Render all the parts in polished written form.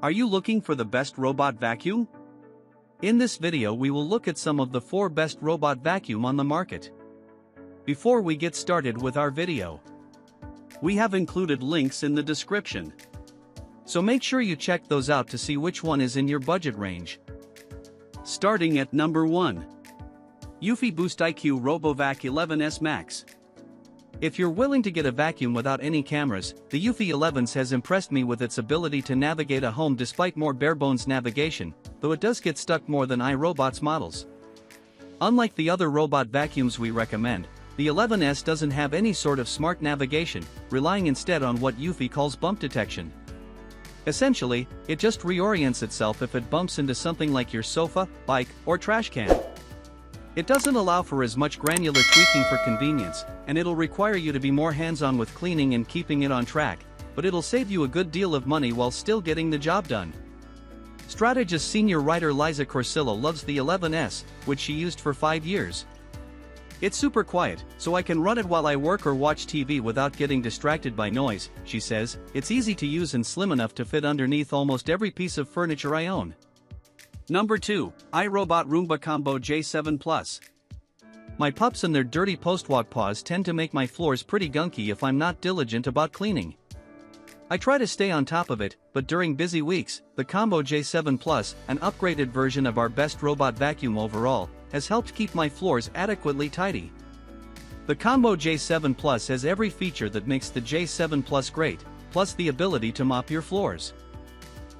Are you looking for the best robot vacuum? In this video we will look at some of the 4 best robot vacuum on the market. Before we get started with our video, we have included links in the description. So make sure you check those out to see which one is in your budget range. Starting at number 1. Eufy BoostIQ RoboVac 11S Max. If you're willing to get a vacuum without any cameras, the Eufy 11s has impressed me with its ability to navigate a home despite more bare-bones navigation, though it does get stuck more than iRobot's models. Unlike the other robot vacuums we recommend, the 11S doesn't have any sort of smart navigation, relying instead on what Eufy calls bump detection. Essentially, it just reorients itself if it bumps into something like your sofa, bike, or trash can. It doesn't allow for as much granular tweaking for convenience, and it'll require you to be more hands-on with cleaning and keeping it on track, but it'll save you a good deal of money while still getting the job done. Strategist senior writer Liza Corsillo loves the 11S, which she used for 5 years. It's super quiet, so I can run it while I work or watch TV without getting distracted by noise, she says. It's easy to use and slim enough to fit underneath almost every piece of furniture I own. Number 2. iRobot Roomba Combo J7 Plus. My pups and their dirty post-walk paws tend to make my floors pretty gunky if I'm not diligent about cleaning. I try to stay on top of it, but during busy weeks, the Combo J7 Plus, an upgraded version of our best robot vacuum overall, has helped keep my floors adequately tidy. The Combo J7 Plus has every feature that makes the J7 Plus great, plus the ability to mop your floors.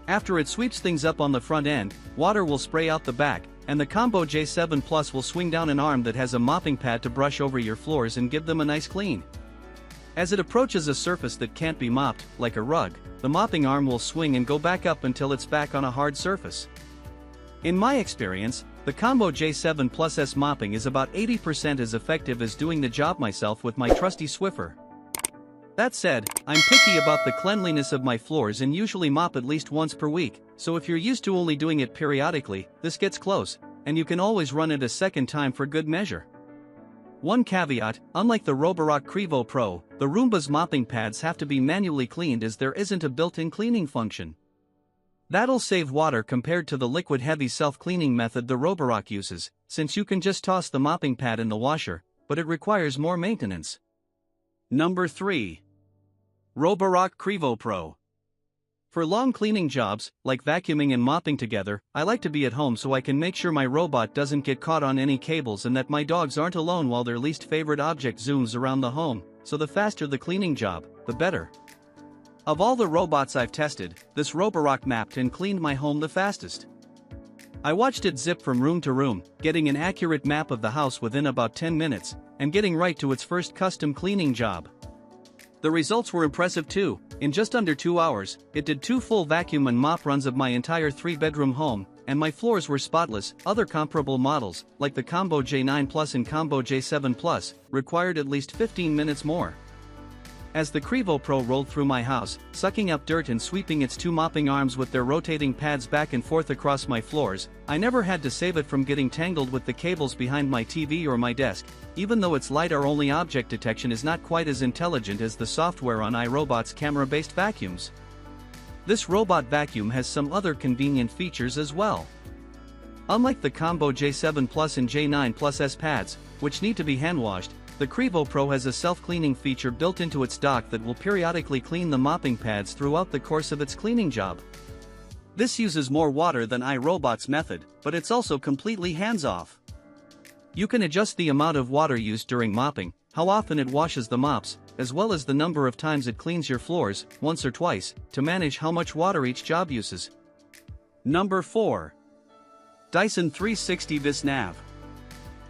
After it sweeps things up on the front end, water will spray out the back, and the Combo J7 Plus will swing down an arm that has a mopping pad to brush over your floors and give them a nice clean. As it approaches a surface that can't be mopped, like a rug, the mopping arm will swing and go back up until it's back on a hard surface. In my experience, the Combo J7 Plus S mopping is about 80% as effective as doing the job myself with my trusty Swiffer. That said, I'm picky about the cleanliness of my floors and usually mop at least once per week, so if you're used to only doing it periodically, this gets close, and you can always run it a second time for good measure. One caveat: unlike the Roborock Qrevo Pro, the Roomba's mopping pads have to be manually cleaned as there isn't a built-in cleaning function. That'll save water compared to the liquid-heavy self-cleaning method the Roborock uses, since you can just toss the mopping pad in the washer, but it requires more maintenance. Number 3. Roborock Qrevo Pro. For long cleaning jobs, like vacuuming and mopping together, I like to be at home so I can make sure my robot doesn't get caught on any cables and that my dogs aren't alone while their least favorite object zooms around the home, so the faster the cleaning job, the better. Of all the robots I've tested, this Roborock mapped and cleaned my home the fastest. I watched it zip from room to room, getting an accurate map of the house within about 10 minutes, and getting right to its first custom cleaning job. The results were impressive too. In just under 2 hours, it did 2 full vacuum and mop runs of my entire 3-bedroom home, and my floors were spotless. Other comparable models, like the Combo J9 Plus and Combo J7 Plus, required at least 15 minutes more. As the Qrevo Pro rolled through my house, sucking up dirt and sweeping its 2 mopping arms with their rotating pads back and forth across my floors, I never had to save it from getting tangled with the cables behind my TV or my desk, even though its LiDAR-only object detection is not quite as intelligent as the software on iRobot's camera-based vacuums. This robot vacuum has some other convenient features as well. Unlike the Combo J7 Plus and J9 Plus S pads, which need to be hand-washed, the Qrevo Pro has a self-cleaning feature built into its dock that will periodically clean the mopping pads throughout the course of its cleaning job. This uses more water than iRobot's method, but it's also completely hands-off. You can adjust the amount of water used during mopping, how often it washes the mops, as well as the number of times it cleans your floors, once or twice, to manage how much water each job uses. Number 4. Dyson 360 Vis Nav.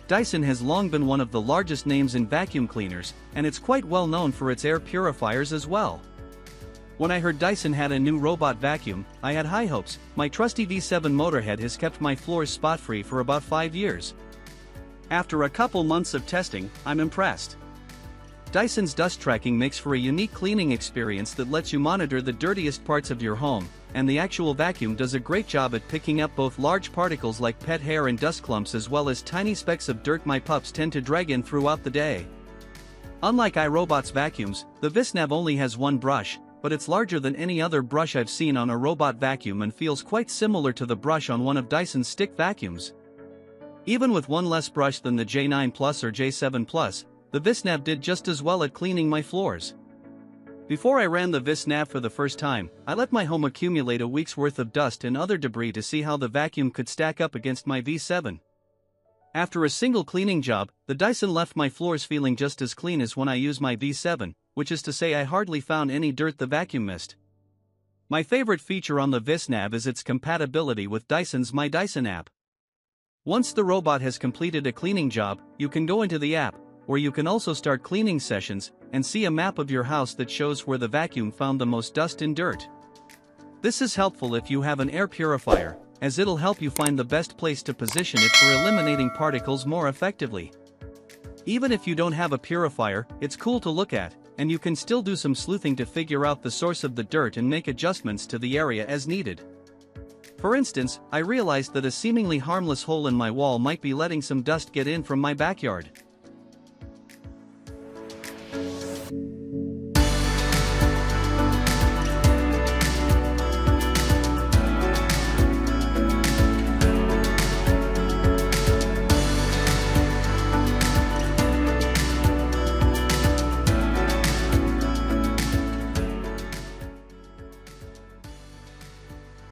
Dyson has long been one of the largest names in vacuum cleaners, and it's quite well known for its air purifiers as well. When I heard Dyson had a new robot vacuum, I had high hopes. My trusty V7 Motorhead has kept my floors spot-free for about 5 years. After a couple months of testing, I'm impressed. Dyson's dust tracking makes for a unique cleaning experience that lets you monitor the dirtiest parts of your home, and the actual vacuum does a great job at picking up both large particles like pet hair and dust clumps as well as tiny specks of dirt my pups tend to drag in throughout the day. Unlike iRobot's vacuums, the Vis Nav only has one brush, but it's larger than any other brush I've seen on a robot vacuum and feels quite similar to the brush on one of Dyson's stick vacuums. Even with one less brush than the J9 Plus or J7 Plus, the Vis Nav did just as well at cleaning my floors. Before I ran the Vis Nav for the first time, I let my home accumulate a week's worth of dust and other debris to see how the vacuum could stack up against my V7. After a single cleaning job, the Dyson left my floors feeling just as clean as when I used my V7, which is to say I hardly found any dirt the vacuum missed. My favorite feature on the Vis Nav is its compatibility with Dyson's My Dyson app. Once the robot has completed a cleaning job, you can go into the app, where you can also start cleaning sessions, and see a map of your house that shows where the vacuum found the most dust and dirt. This is helpful if you have an air purifier, as it'll help you find the best place to position it for eliminating particles more effectively. Even if you don't have a purifier, it's cool to look at, and you can still do some sleuthing to figure out the source of the dirt and make adjustments to the area as needed. For instance, I realized that a seemingly harmless hole in my wall might be letting some dust get in from my backyard.